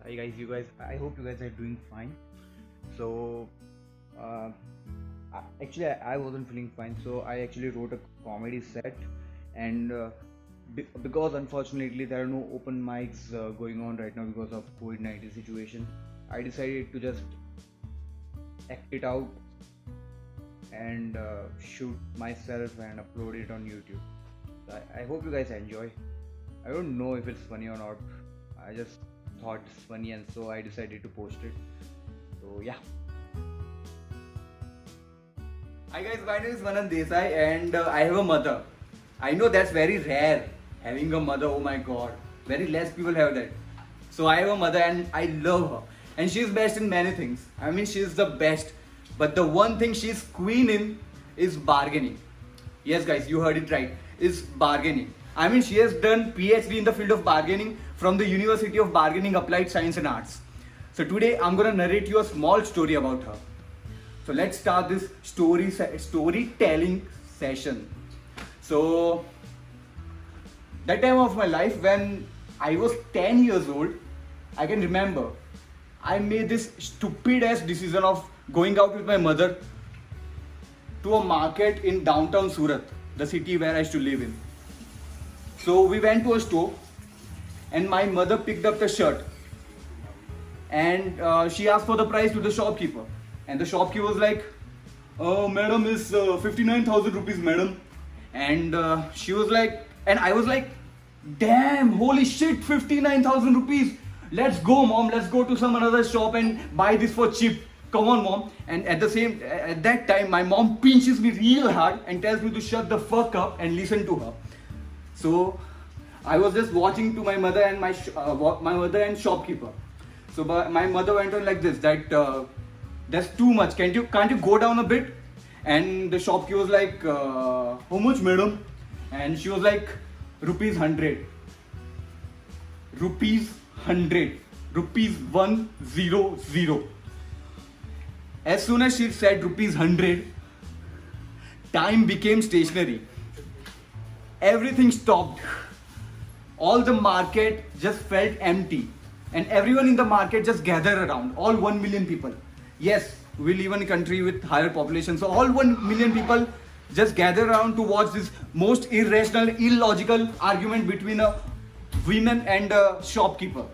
Hi guys, I hope you guys are doing fine. So, uh, I wasn't feeling fine, so I actually wrote a comedy set, and because unfortunately there are no open mics going on right now because of COVID-19 situation, I decided to just act it out and shoot myself and upload it on YouTube. So I hope you guys enjoy. I don't know if it's funny or not. I just thought it's funny and so I decided to post it. So yeah. Hi guys, my name is Manan Desai and I have a mother. I know that's very rare having a mother, oh my god. Very less people have that. So I have a mother and I love her. And she's best in many things. I mean, she's the best. But the one thing she's queen in is bargaining. Yes guys, you heard it right. Is bargaining. I mean, she has done PhD in the field of bargaining from the University of Bargaining Applied Science and Arts. So today I'm gonna narrate you a small story about her. So let's start this storytelling session. So that time of my life when I was 10 years old, I can remember I made this stupid ass decision of going out with my mother to a market in downtown Surat, the city where I used to live in. So we went to a store and my mother picked up the shirt and she asked for the price to the shopkeeper. And the shopkeeper was like, madam is 59,000 rupees, madam. And she was like, and I was like, damn, holy shit, 59,000 rupees. Let's go, mom. Let's go to some another shop and buy this for cheap. Come on, mom. And at that time, my mom pinches me real hard and tells me to shut the fuck up and listen to her. So I was just watching to my mother and my mother and shopkeeper. So my mother went on like this, that that's too much. Can't you go down a bit? And the shopkeeper was like, how much, madam? And she was like, rupees 100. Rupees 100. Rupees 100. As soon as she said rupees 100, time became stationary. Everything stopped. All the market just felt empty. And everyone in the market just gathered around. All 1 million people. Yes, we live in a country with higher population. So all 1 million people just gather around to watch this most irrational, illogical argument between a woman and a shopkeeper.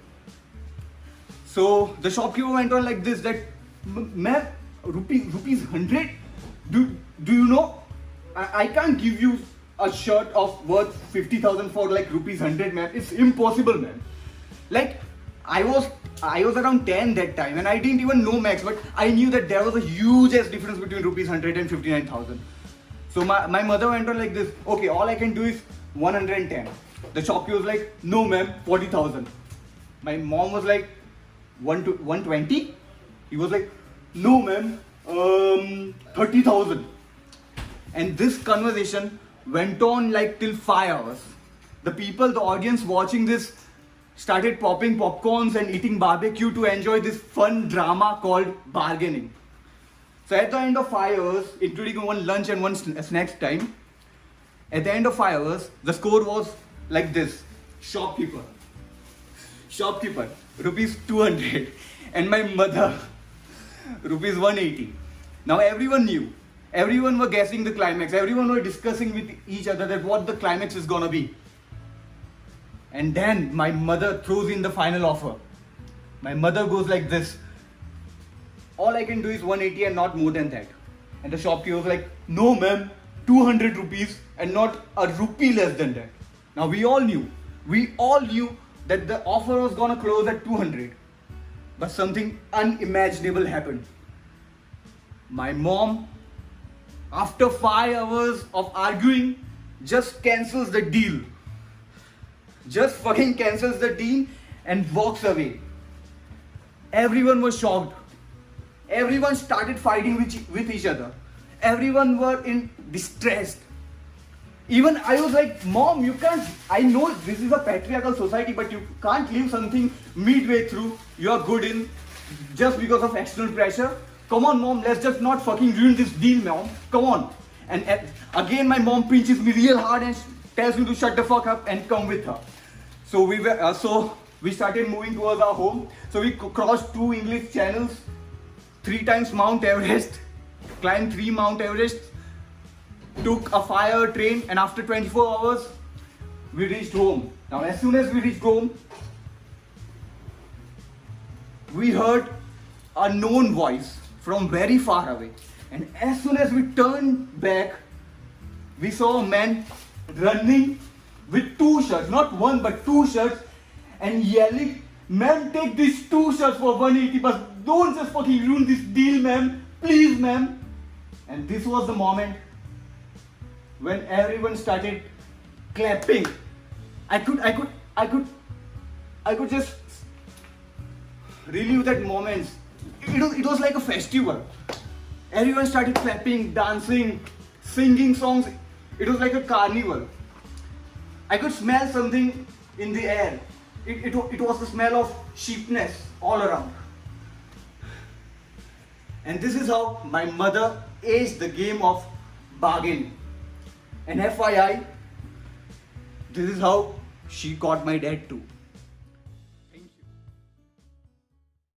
So the shopkeeper went on like this, that, ma'am, rupees 100? Do you know? I can't give you a shirt of worth 50,000 for like rupees 100, ma'am. It's impossible, ma'am. Like, I was around 10 that time and I didn't even know max, but I knew that there was a huge difference between rupees 100 and 59,000. So my mother went on like this, okay, all I can do is 110. The shopkeeper was like, no ma'am, 40,000. My mom was like, 120? He was like, no ma'am, 30,000. And this conversation went on like till 5 hours. The audience watching this started popping popcorns and eating barbecue to enjoy this fun drama called bargaining. So at the end of 5 hours, including one lunch and one snacks time, at the end of 5 hours, the score was like this. Shopkeeper, rupees 200. And my mother, rupees 180. Now everyone knew. Everyone were guessing the climax. Everyone were discussing with each other that what the climax is gonna be. And then my mother throws in the final offer. My mother goes like this. All I can do is 180 and not more than that. And the shopkeeper was like, no ma'am, 200 rupees and not a rupee less than that. Now we all knew that the offer was gonna close at 200. But something unimaginable happened. My mom, after 5 hours of arguing, just cancels the deal. Just fucking cancels the deal and walks away. Everyone was shocked. Everyone started fighting with each other. Everyone were in distress. Even I was like, mom, you can't, I know this is a patriarchal society, but you can't leave something midway through you're good in just because of external pressure. Come on, mom, let's just not fucking ruin this deal, mom. Come on. And again, my mom pinches me real hard and tells me to shut the fuck up and come with her. So we we started moving towards our home. So we crossed 2 English channels, 3 times Mount Everest, climbed 3 Mount Everest, took a fire train, and after 24 hours, we reached home. Now, as soon as we reached home, we heard a known voice from very far away. And as soon as we turned back, we saw a man running with 2 shirts, not one but 2 shirts, and yelling, "Ma'am, take these 2 shirts for 180 bucks. Don't just fucking ruin this deal, ma'am. Please, ma'am." And this was the moment when everyone started clapping. I could just relive that moment. It was like a festival. Everyone started clapping, dancing, singing songs. It was like a carnival. I could smell something in the air. It was the smell of sheepness all around. And this is how my mother aced the game of bargaining. And FYI, this is how she caught my dad too.